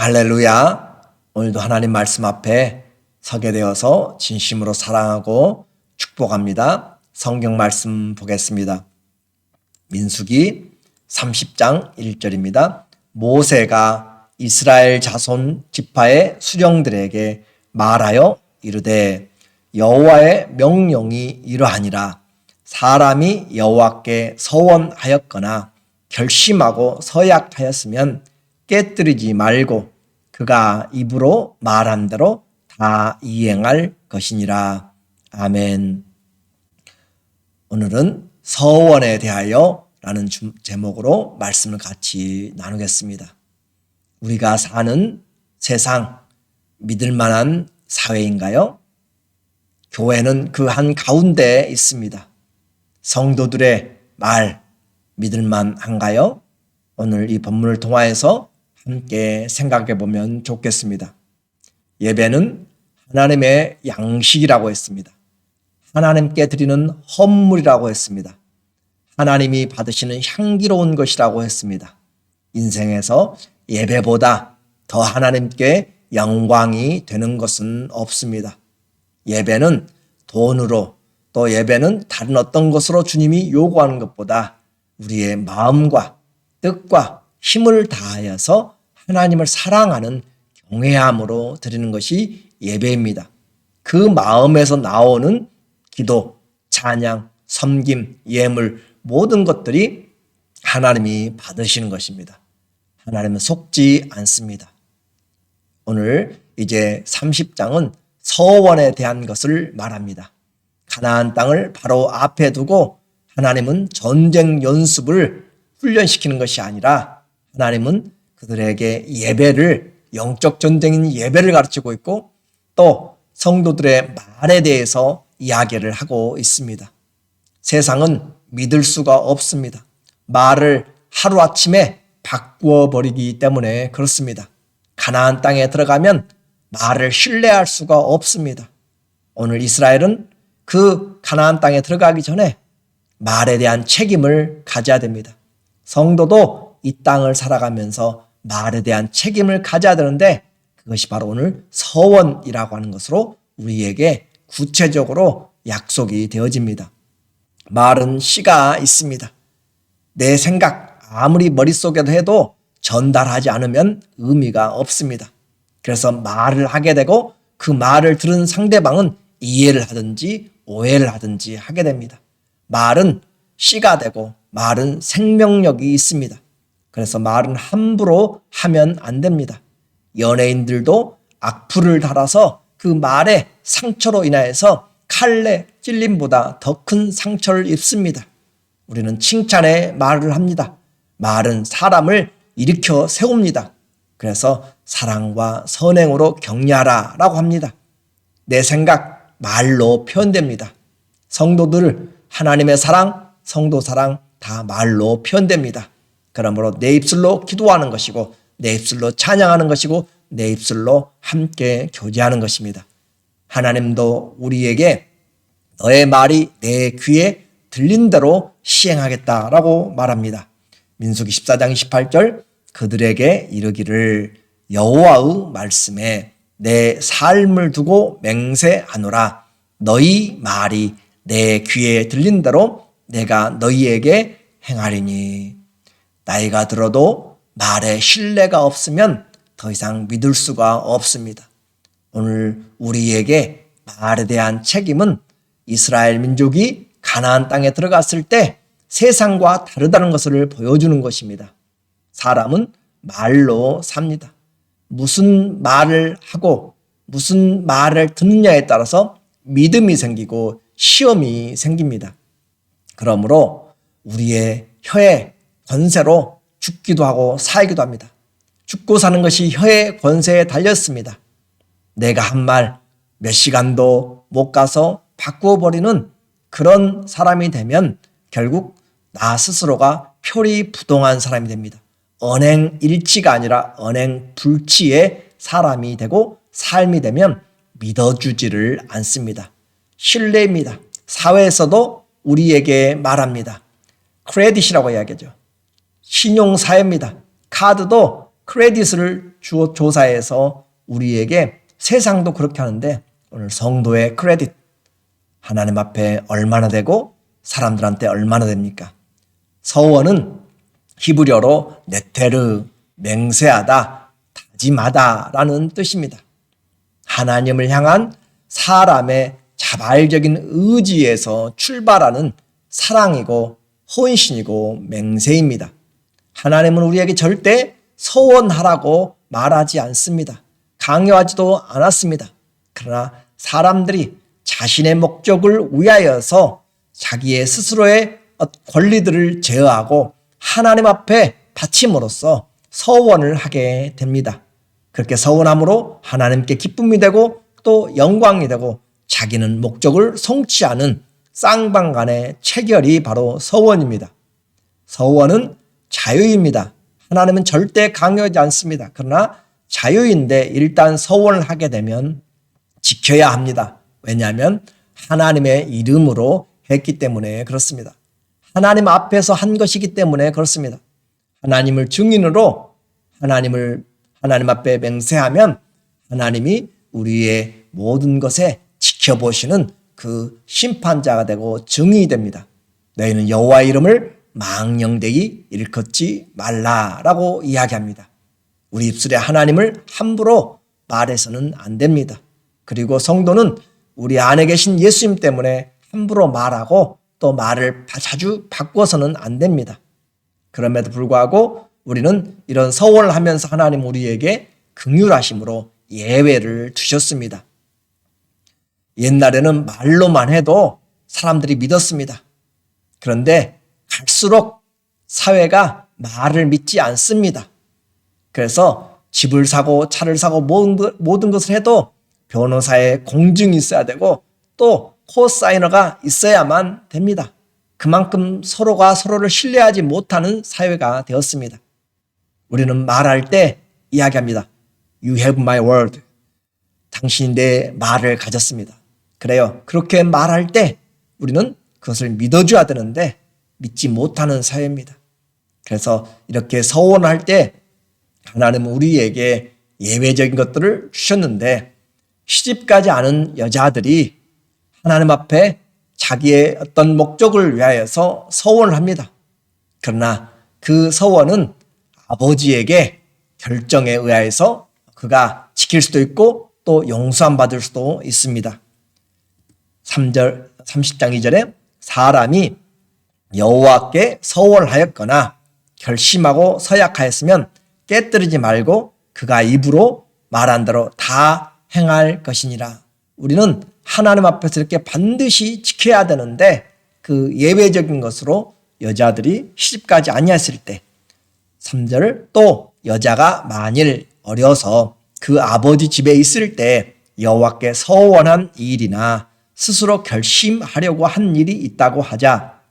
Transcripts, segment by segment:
할렐루야. 오늘도 하나님 말씀 앞에 서게 되어서 진심으로 사랑하고 축복합니다. 성경 말씀 보겠습니다. 민수기 30장 1절입니다. 모세가 이스라엘 자손 지파의 수령들에게 말하여 이르되 여호와의 명령이 이러하니라. 사람이 여호와께 서원하였거나 결심하고 서약하였으면 깨뜨리지 말고 그가 입으로 말한 대로 다 이행할 것이니라. 아멘. 오늘은 서원에 대하여 라는 제목으로 말씀을 같이 나누겠습니다. 우리가 사는 세상 믿을 만한 사회인가요? 교회는 그 한가운데에 있습니다. 성도들의 말 믿을 만한가요? 오늘 이 본문을 통하여서 함께 생각해 보면 좋겠습니다. 예배는 하나님의 양식이라고 했습니다. 하나님께 드리는 헌물이라고 했습니다. 하나님이 받으시는 향기로운 것이라고 했습니다. 인생에서 예배보다 더 하나님께 영광이 되는 것은 없습니다. 예배는 돈으로 또 예배는 다른 어떤 것으로 주님이 요구하는 것보다 우리의 마음과 뜻과 힘을 다하여서 하나님을 사랑하는 경외함으로 드리는 것이 예배입니다. 그 마음에서 나오는 기도, 찬양, 섬김, 예물 모든 것들이 하나님이 받으시는 것입니다. 하나님은 속지 않습니다. 오늘 이제 30장은 서원에 대한 것을 말합니다. 가나안 땅을 바로 앞에 두고 하나님은 전쟁 연습을 훈련시키는 것이 아니라 하나님은 그들에게 예배를, 영적 전쟁인 예배를 가르치고 있고 또 성도들의 말에 대해서 이야기를 하고 있습니다. 세상은 믿을 수가 없습니다. 말을 하루아침에 바꾸어 버리기 때문에 그렇습니다. 가나안 땅에 들어가면 말을 신뢰할 수가 없습니다. 오늘 이스라엘은 그 가나안 땅에 들어가기 전에 말에 대한 책임을 가져야 됩니다. 성도도 이 땅을 살아가면서 말에 대한 책임을 가져야 되는데 그것이 바로 오늘 서원이라고 하는 것으로 우리에게 구체적으로 약속이 되어집니다. 말은 씨가 있습니다. 내 생각 아무리 머릿속에도 해도 전달하지 않으면 의미가 없습니다. 그래서 말을 하게 되고 그 말을 들은 상대방은 이해를 하든지 오해를 하든지 하게 됩니다. 말은 씨가 되고 말은 생명력이 있습니다. 그래서 말은 함부로 하면 안 됩니다. 연예인들도 악플을 달아서 그 말의 상처로 인하여서 칼에 찔림보다 더 큰 상처를 입습니다. 우리는 칭찬의 말을 합니다. 말은 사람을 일으켜 세웁니다. 그래서 사랑과 선행으로 격려하라 라고 합니다. 내 생각 말로 표현됩니다. 성도들 하나님의 사랑, 성도 사랑 다 말로 표현됩니다. 그러므로 내 입술로 기도하는 것이고 내 입술로 찬양하는 것이고 내 입술로 함께 교제하는 것입니다. 하나님도 우리에게 너의 말이 내 귀에 들린 대로 시행하겠다라고 말합니다. 민수기 14장 28절 그들에게 이르기를 여호와의 말씀에 내 삶을 두고 맹세하노라. 너희 말이 내 귀에 들린 대로 내가 너희에게 행하리니. 나이가 들어도 말에 신뢰가 없으면 더 이상 믿을 수가 없습니다. 오늘 우리에게 말에 대한 책임은 이스라엘 민족이 가나안 땅에 들어갔을 때 세상과 다르다는 것을 보여주는 것입니다. 사람은 말로 삽니다. 무슨 말을 하고 무슨 말을 듣느냐에 따라서 믿음이 생기고 시험이 생깁니다. 그러므로 우리의 혀의 권세로 죽기도 하고 살기도 합니다. 죽고 사는 것이 혀의 권세에 달렸습니다. 내가 한 말 몇 시간도 못 가서 바꾸어 버리는 그런 사람이 되면 결국 나 스스로가 표리부동한 사람이 됩니다. 언행일치가 아니라 언행불치의 사람이 되고 삶이 되면 믿어주지를 않습니다. 신뢰입니다. 사회에서도 우리에게 말합니다. 크레딧이라고 이야기하죠. 신용사회입니다. 카드도 크레딧을 조사해서 우리에게 세상도 그렇게 하는데 오늘 성도의 크레딧 하나님 앞에 얼마나 되고 사람들한테 얼마나 됩니까? 서원은 히브리어로 네테르, 맹세하다, 다짐하다라는 뜻입니다. 하나님을 향한 사람의 자발적인 의지에서 출발하는 사랑이고 헌신이고 맹세입니다. 하나님은 우리에게 절대 서원하라고 말하지 않습니다. 강요하지도 않았습니다. 그러나 사람들이 자신의 목적을 위하여서 자기의 스스로의 권리들을 제어하고 하나님 앞에 바침으로써 서원을 하게 됩니다. 그렇게 서원함으로 하나님께 기쁨이 되고 또 영광이 되고 자기는 목적을 성취하는 쌍방간의 체결이 바로 서원입니다. 서원은 자유입니다. 하나님은 절대 강요하지 않습니다. 그러나 자유인데 일단 서원을 하게 되면 지켜야 합니다. 왜냐하면 하나님의 이름으로 했기 때문에 그렇습니다. 하나님 앞에서 한 것이기 때문에 그렇습니다. 하나님을 증인으로 하나님 앞에 맹세하면 하나님이 우리의 모든 것에 지켜보시는 그 심판자가 되고 증인이 됩니다. 너희는 여호와의 이름을 망령되이 일컫지 말라라고 이야기합니다. 우리 입술에 하나님을 함부로 말해서는 안 됩니다. 그리고 성도는 우리 안에 계신 예수님 때문에 함부로 말하고 또 말을 자주 바꿔서는 안 됩니다. 그럼에도 불구하고 우리는 이런 서원을 하면서 하나님 우리에게 긍휼하심으로 예외를 두셨습니다. 옛날에는 말로만 해도 사람들이 믿었습니다. 그런데 갈수록 사회가 말을 믿지 않습니다. 그래서 집을 사고 차를 사고 모든 것을 해도 변호사의 공증이 있어야 되고 또 코사이너가 있어야만 됩니다. 그만큼 서로가 서로를 신뢰하지 못하는 사회가 되었습니다. 우리는 말할 때 이야기합니다. You have my word. 당신이 내 말을 가졌습니다. 그래요. 그렇게 말할 때 우리는 그것을 믿어줘야 되는데 믿지 못하는 사회입니다. 그래서 이렇게 서원할 때 하나님은 우리에게 예외적인 것들을 주셨는데 시집가지 않은 여자들이 하나님 앞에 자기의 어떤 목적을 위하여서 서원을 합니다. 그러나 그 서원은 아버지에게 결정에 의하여서 그가 지킬 수도 있고 또 용서함 받을 수도 있습니다. 30장 2절에 사람이 여호와께 서원을 하였거나 결심하고 서약하였으면 깨뜨리지 말고 그가 입으로 말한 대로 다 행할 것이니라. 우리는 하나님 앞에서 이렇게 반드시 지켜야 되는데 그 예외적인 것으로 여자들이 시집가지 아니했을 때 3절 또 여자가 만일 어려서 그 아버지 집에 있을 때 여호와께 서원한 일이나 스스로 결심하려고 한 일이 있다고 하자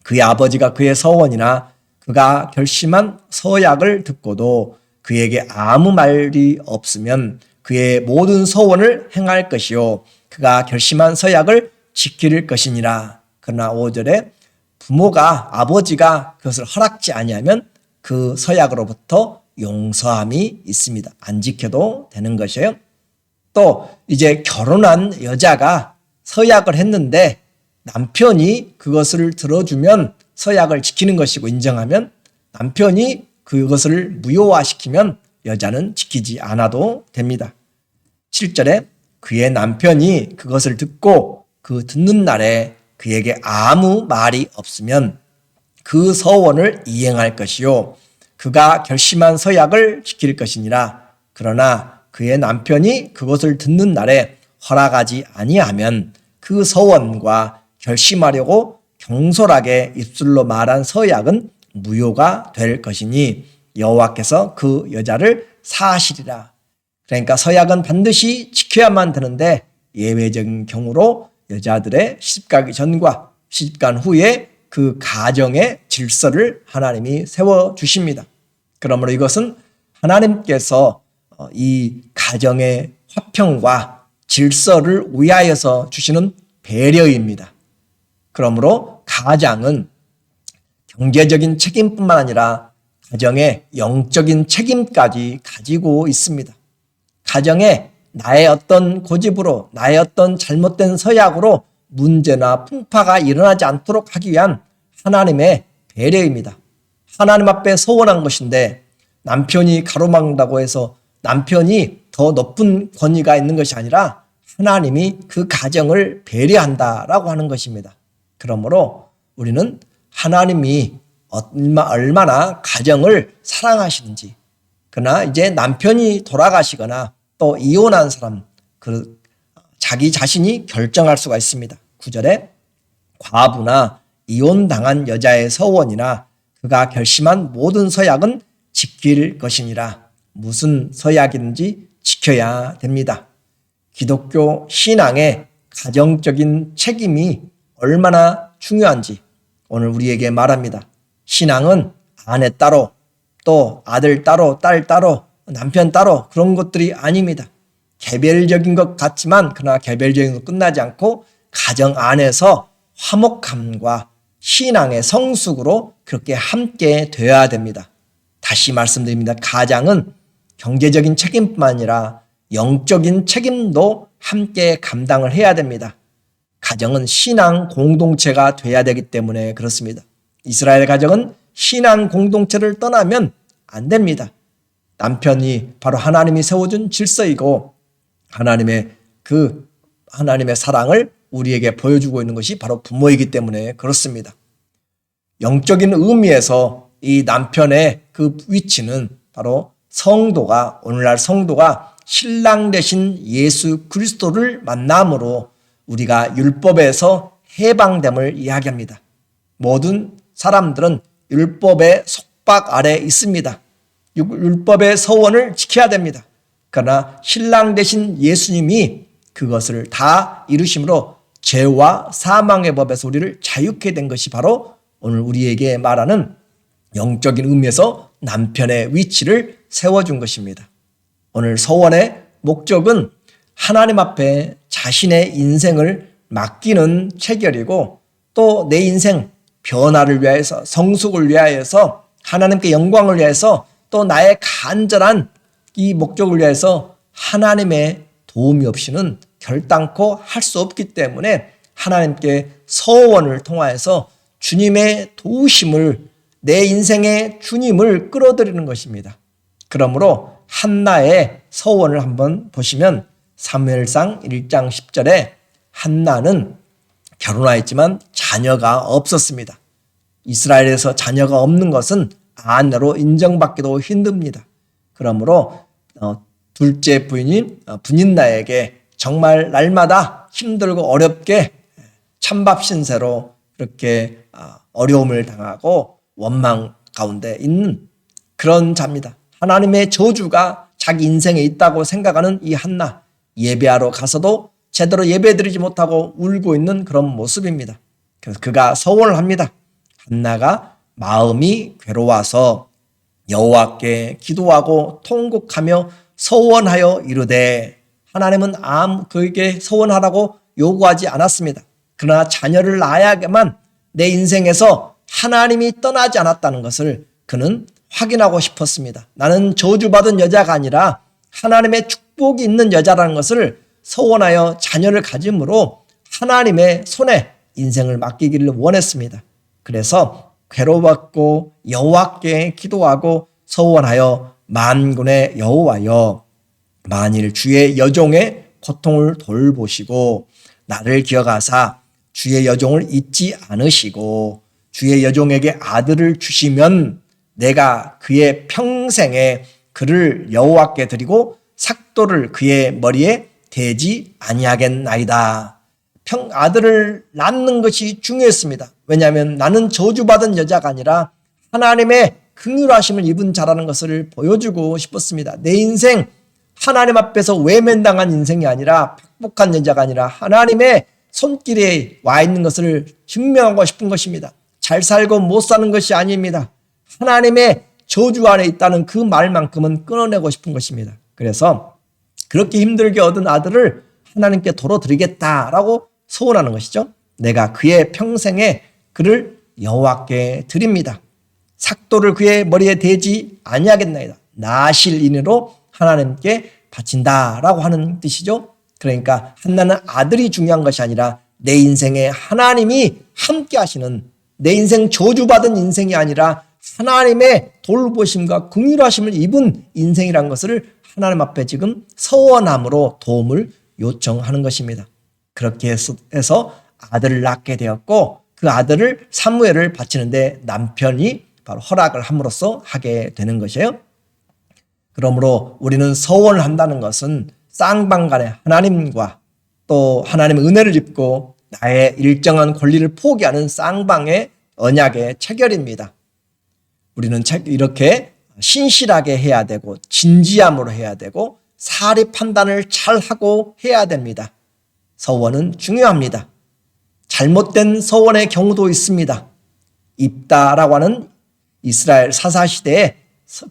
그의 아버지가 그의 서원이나 그가 결심한 서약을 듣고도 그에게 아무 말이 없으면 그의 모든 서원을 행할 것이요 그가 결심한 서약을 지킬 것이니라. 그러나 5절에 부모가 아버지가 그것을 허락지 아니하면 그 서약으로부터 용서함이 있습니다. 안 지켜도 되는 것이에요. 또 이제 결혼한 여자가 서약을 했는데 남편이 그것을 들어주면 서약을 지키는 것이고 인정하면 남편이 그것을 무효화시키면 여자는 지키지 않아도 됩니다. 7절에 그의 남편이 그것을 듣고 그 듣는 날에 그에게 아무 말이 없으면 그 서원을 이행할 것이요 그가 결심한 서약을 지킬 것이니라. 그러나 그의 남편이 그것을 듣는 날에 허락하지 아니하면 그 서원과 결심하려고 경솔하게 입술로 말한 서약은 무효가 될 것이니 여호와께서 그 여자를 사하시리라. 그러니까 서약은 반드시 지켜야만 되는데 예외적인 경우로 여자들의 시집가기 전과 시집간 후에 그 가정의 질서를 하나님이 세워주십니다. 그러므로 이것은 하나님께서 이 가정의 화평과 질서를 위하여서 주시는 배려입니다. 그러므로 가장은 경제적인 책임뿐만 아니라 가정의 영적인 책임까지 가지고 있습니다. 가정에 나의 어떤 고집으로, 나의 어떤 잘못된 서약으로 문제나 풍파가 일어나지 않도록 하기 위한 하나님의 배려입니다. 하나님 앞에 서원한 것인데 남편이 가로막는다고 해서 남편이 더 높은 권위가 있는 것이 아니라 하나님이 그 가정을 배려한다라고 하는 것입니다. 그러므로 우리는 하나님이 얼마나 가정을 사랑하시는지, 그러나 이제 남편이 돌아가시거나 또 이혼한 사람, 자기 자신이 결정할 수가 있습니다. 9절에 과부나 이혼당한 여자의 서원이나 그가 결심한 모든 서약은 지킬 것이니라. 무슨 서약인지 지켜야 됩니다. 기독교 신앙의 가정적인 책임이 얼마나 중요한지 오늘 우리에게 말합니다. 신앙은 아내 따로, 또 아들 따로, 딸 따로, 남편 따로 그런 것들이 아닙니다. 개별적인 것 같지만 그러나 개별적인 것 끝나지 않고 가정 안에서 화목함과 신앙의 성숙으로 그렇게 함께 되어야 됩니다. 다시 말씀드립니다. 가장은 경제적인 책임뿐만 아니라 영적인 책임도 함께 감당을 해야 됩니다. 가정은 신앙 공동체가 돼야 되기 때문에 그렇습니다. 이스라엘 가정은 신앙 공동체를 떠나면 안 됩니다. 남편이 바로 하나님이 세워준 질서이고 하나님의 사랑을 우리에게 보여주고 있는 것이 바로 부모이기 때문에 그렇습니다. 영적인 의미에서 이 남편의 그 위치는 바로 오늘날 성도가 신랑 되신 예수 그리스도를 만남으로 우리가 율법에서 해방됨을 이야기합니다. 모든 사람들은 율법의 속박 아래 있습니다. 율법의 서원을 지켜야 됩니다. 그러나 신랑 되신 예수님이 그것을 다 이루심으로 죄와 사망의 법에서 우리를 자유케 된 것이 바로 오늘 우리에게 말하는 영적인 의미에서 남편의 위치를 세워준 것입니다. 오늘 서원의 목적은 하나님 앞에 자신의 인생을 맡기는 체결이고 또 내 인생 변화를 위하여서 성숙을 위하여서 하나님께 영광을 위해서 또 나의 간절한 이 목적을 위해서 하나님의 도움이 없이는 결단코 할 수 없기 때문에 하나님께 서원을 통하여서 주님의 도우심을 내 인생의 주님을 끌어들이는 것입니다. 그러므로 한나의 서원을 한번 보시면 사무엘상 1장 10절에 한나는 결혼하였지만 자녀가 없었습니다. 이스라엘에서 자녀가 없는 것은 아내로 인정받기도 힘듭니다. 그러므로 둘째 부인인 분인나에게 정말 날마다 힘들고 어렵게 찬밥 신세로 그렇게 어려움을 당하고 원망 가운데 있는 그런 자입니다. 하나님의 저주가 자기 인생에 있다고 생각하는 이 한나, 예배하러 가서도 제대로 예배드리지 못하고 울고 있는 그런 모습입니다. 그래서 그가 서원을 합니다. 한나가 마음이 괴로워서 여호와께 기도하고 통곡하며 서원하여 이르되, 하나님은 그에게 서원하라고 요구하지 않았습니다. 그러나 자녀를 낳아야만 내 인생에서 하나님이 떠나지 않았다는 것을 그는 확인하고 싶었습니다. 나는 저주받은 여자가 아니라 하나님의 축복이 있는 여자라는 것을 서원하여 자녀를 가짐으로 하나님의 손에 인생을 맡기기를 원했습니다. 그래서 괴로웠고 여호와께 기도하고 서원하여 만군의 여호와여, 만일 주의 여종의 고통을 돌보시고 나를 기억하사 주의 여종을 잊지 않으시고 주의 여종에게 아들을 주시면 내가 그의 평생에 그를 여호와께 드리고 삭도를 그의 머리에 대지 아니하겠나이다. 아들을 낳는 것이 중요했습니다. 왜냐하면 나는 저주받은 여자가 아니라 하나님의 긍휼하심을 입은 자라는 것을 보여주고 싶었습니다. 내 인생 하나님 앞에서 외면당한 인생이 아니라 팍복한 여자가 아니라 하나님의 손길에 와 있는 것을 증명하고 싶은 것입니다. 잘 살고 못 사는 것이 아닙니다. 하나님의 저주 안에 있다는 그 말만큼은 끊어내고 싶은 것입니다. 그래서 그렇게 힘들게 얻은 아들을 하나님께 도로 드리겠다라고 소원하는 것이죠. 내가 그의 평생에 그를 여호와께 드립니다. 삭도를 그의 머리에 대지 아니하겠나이다. 나실인으로 하나님께 바친다라고 하는 뜻이죠. 그러니까 한나는 아들이 중요한 것이 아니라 내 인생에 하나님이 함께 하시는, 내 인생 저주받은 인생이 아니라 하나님의 돌보심과 긍휼하심을 입은 인생이란 것을 하나님 앞에 지금 서원함으로 도움을 요청하는 것입니다. 그렇게 해서 아들을 낳게 되었고 그 아들을 사무엘을 바치는데 남편이 바로 허락을 함으로써 하게 되는 것이에요. 그러므로 우리는 서원을 한다는 것은 쌍방간에 하나님과 또 하나님의 은혜를 입고 나의 일정한 권리를 포기하는 쌍방의 언약의 체결입니다. 우리는 이렇게 신실하게 해야 되고 진지함으로 해야 되고 사리 판단을 잘하고 해야 됩니다. 서원은 중요합니다. 잘못된 서원의 경우도 있습니다. 입다라고 하는 이스라엘 사사시대에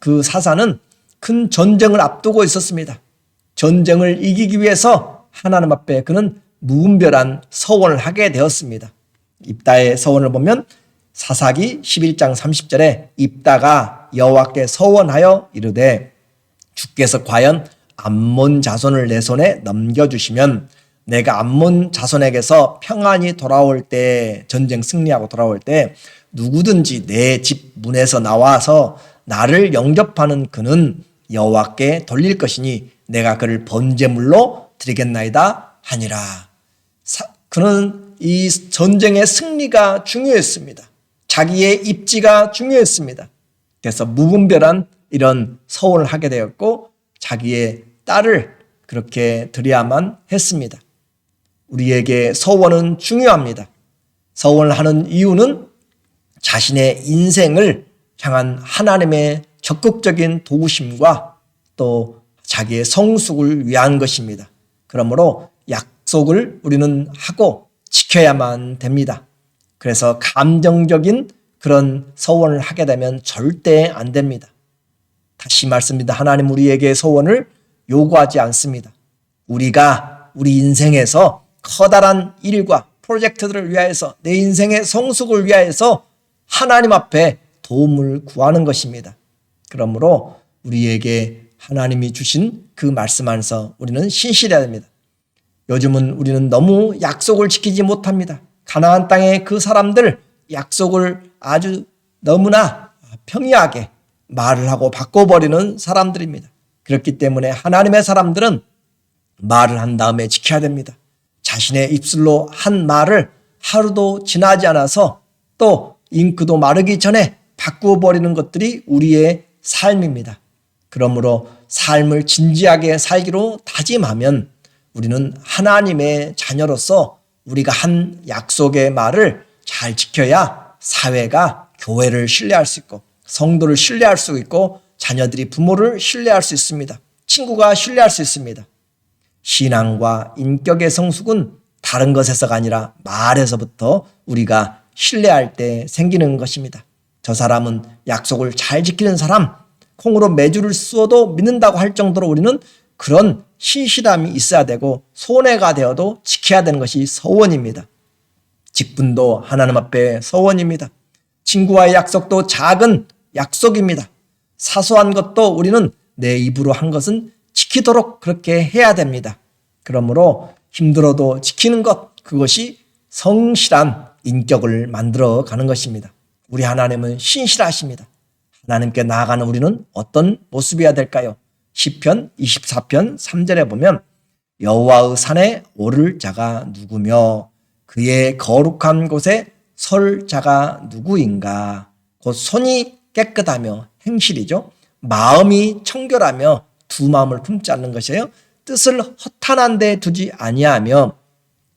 그 사사는 큰 전쟁을 앞두고 있었습니다. 전쟁을 이기기 위해서 하나님 앞에 그는 무분별한 서원을 하게 되었습니다. 입다의 서원을 보면 사사기 11장 30절에 입다가 여호와께 서원하여 이르되 주께서 과연 암몬 자손을 내 손에 넘겨주시면 내가 암몬 자손에게서 평안히 돌아올 때, 전쟁 승리하고 돌아올 때 누구든지 내 집 문에서 나와서 나를 영접하는 그는 여호와께 돌릴 것이니 내가 그를 번제물로 드리겠나이다 하니라. 그는 이 전쟁의 승리가 중요했습니다. 자기의 입지가 중요했습니다. 그래서 무분별한 이런 서원을 하게 되었고 자기의 딸을 그렇게 드려야만 했습니다. 우리에게 서원은 중요합니다. 서원을 하는 이유는 자신의 인생을 향한 하나님의 적극적인 도우심과 또 자기의 성숙을 위한 것입니다. 그러므로 약속을 우리는 하고 지켜야만 됩니다. 그래서 감정적인 그런 서원을 하게 되면 절대 안 됩니다. 다시 말씀드립니다. 하나님 우리에게 서원을 요구하지 않습니다. 우리가 우리 인생에서 커다란 일과 프로젝트들을 위하여서 내 인생의 성숙을 위하여서 하나님 앞에 도움을 구하는 것입니다. 그러므로 우리에게 하나님이 주신 그 말씀 안에서 우리는 신실해야 됩니다. 요즘은 우리는 너무 약속을 지키지 못합니다. 가나안 땅의 그 사람들 약속을 아주 너무나 평이하게 말을 하고 바꿔버리는 사람들입니다. 그렇기 때문에 하나님의 사람들은 말을 한 다음에 지켜야 됩니다. 자신의 입술로 한 말을 하루도 지나지 않아서 또 잉크도 마르기 전에 바꾸어버리는 것들이 우리의 삶입니다. 그러므로 삶을 진지하게 살기로 다짐하면 우리는 하나님의 자녀로서 우리가 한 약속의 말을 잘 지켜야 사회가 교회를 신뢰할 수 있고 성도를 신뢰할 수 있고 자녀들이 부모를 신뢰할 수 있습니다. 친구가 신뢰할 수 있습니다. 신앙과 인격의 성숙은 다른 것에서가 아니라 말에서부터 우리가 신뢰할 때 생기는 것입니다. 저 사람은 약속을 잘 지키는 사람, 콩으로 메주를 쏘도 믿는다고 할 정도로 우리는 그런 신실함이 있어야 되고 손해가 되어도 지켜야 되는 것이 서원입니다. 직분도 하나님 앞에 서원입니다. 친구와의 약속도 작은 약속입니다. 사소한 것도 우리는 내 입으로 한 것은 지키도록 그렇게 해야 됩니다. 그러므로 힘들어도 지키는 것, 그것이 성실한 인격을 만들어 가는 것입니다. 우리 하나님은 신실하십니다. 하나님께 나아가는 우리는 어떤 모습이어야 될까요? 시편 24편 3절에 보면 여호와의 산에 오를 자가 누구며 그의 거룩한 곳에 설 자가 누구인가? 곧 손이 깨끗하며 행실이죠. 마음이 청결하며 두 마음을 품지 않는 것이에요. 뜻을 허탄한 데 두지 아니하며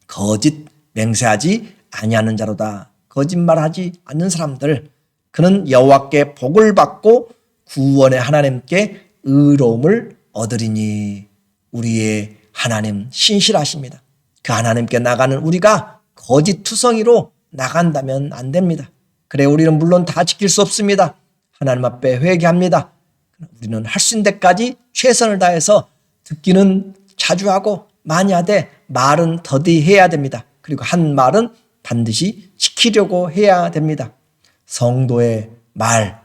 거짓 맹세하지 아니하는 자로다. 거짓말하지 않는 사람들, 그는 여호와께 복을 받고 구원의 하나님께 의로움을 얻으리니. 우리의 하나님 신실하십니다. 그 하나님께 나가는 우리가 거짓투성이로 나간다면 안 됩니다. 그래 우리는 물론 다 지킬 수 없습니다. 하나님 앞에 회개합니다. 우리는 할 수 있는 데까지 최선을 다해서 듣기는 자주 하고 많이 하되 말은 더디해야 됩니다. 그리고 한 말은 반드시 지키려고 해야 됩니다. 성도의 말,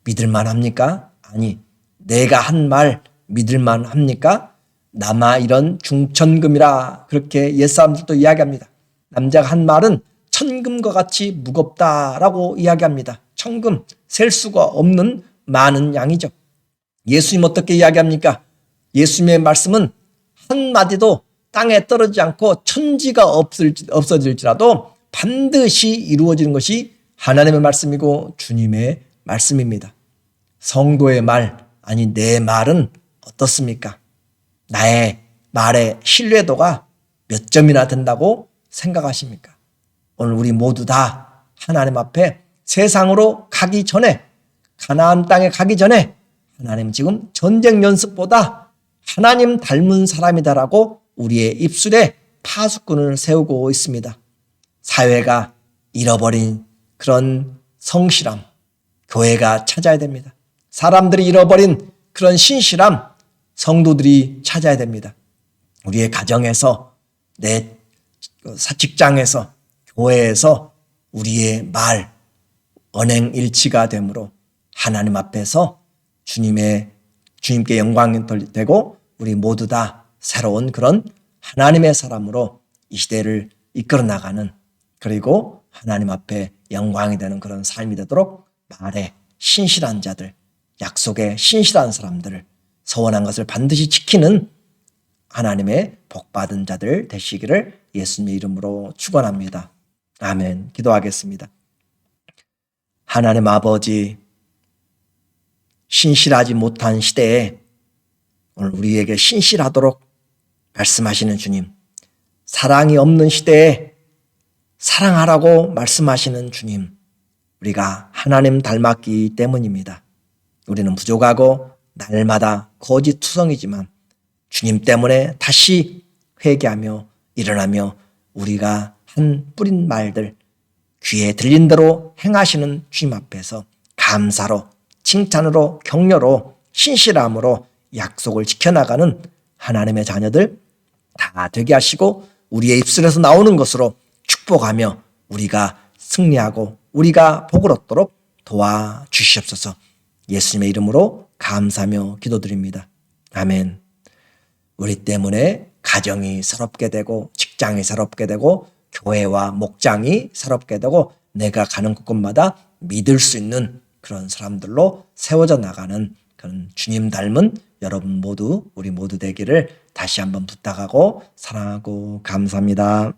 믿을만 합니까? 아니, 내가 한 말 믿을만 합니까? 남아 이런 중천금이라 그렇게 옛사람들도 이야기합니다. 남자가 한 말은 천금과 같이 무겁다라고 이야기합니다. 천금, 셀 수가 없는 많은 양이죠. 예수님 어떻게 이야기합니까? 예수님의 말씀은 한마디도 땅에 떨어지지 않고 천지가 없어질지라도 반드시 이루어지는 것이 하나님의 말씀이고 주님의 말씀입니다. 성도의 말, 아니 내 말은 어떻습니까? 나의 말의 신뢰도가 몇 점이나 된다고 생각하십니까? 오늘 우리 모두 다 하나님 앞에 세상으로 가기 전에, 가나안 땅에 가기 전에 하나님 지금 전쟁 연습보다 하나님 닮은 사람이다라고 우리의 입술에 파수꾼을 세우고 있습니다. 사회가 잃어버린 그런 성실함, 교회가 찾아야 됩니다. 사람들이 잃어버린 그런 신실함, 성도들이 찾아야 됩니다. 우리의 가정에서, 내 직장에서, 교회에서 우리의 말, 언행일치가 되므로 하나님 앞에서 주님께 영광이 되고 우리 모두 다 새로운 그런 하나님의 사람으로 이 시대를 이끌어 나가는, 그리고 하나님 앞에 영광이 되는 그런 삶이 되도록 말에 신실한 자들, 약속에 신실한 사람들을, 서원한 것을 반드시 지키는 하나님의 복받은 자들 되시기를 예수님의 이름으로 축원합니다. 아멘. 기도하겠습니다. 하나님 아버지, 신실하지 못한 시대에 오늘 우리에게 신실하도록 말씀하시는 주님, 사랑이 없는 시대에 사랑하라고 말씀하시는 주님, 우리가 하나님 닮았기 때문입니다. 우리는 부족하고 날마다 거짓투성이지만 주님 때문에 다시 회개하며 일어나며 우리가 한 뿌린 말들, 귀에 들린 대로 행하시는 주님 앞에서 감사로, 칭찬으로, 격려로, 신실함으로 약속을 지켜나가는 하나님의 자녀들 다 되게 하시고 우리의 입술에서 나오는 것으로 축복하며 우리가 승리하고 우리가 복을 얻도록 도와주시옵소서. 예수님의 이름으로 감사하며 기도드립니다. 아멘. 우리 때문에 가정이 새롭게 되고 직장이 새롭게 되고 교회와 목장이 새롭게 되고 내가 가는 곳곳마다 믿을 수 있는 그런 사람들로 세워져 나가는 그런 주님 닮은 여러분 모두, 우리 모두 되기를 다시 한번 부탁하고 사랑하고 감사합니다.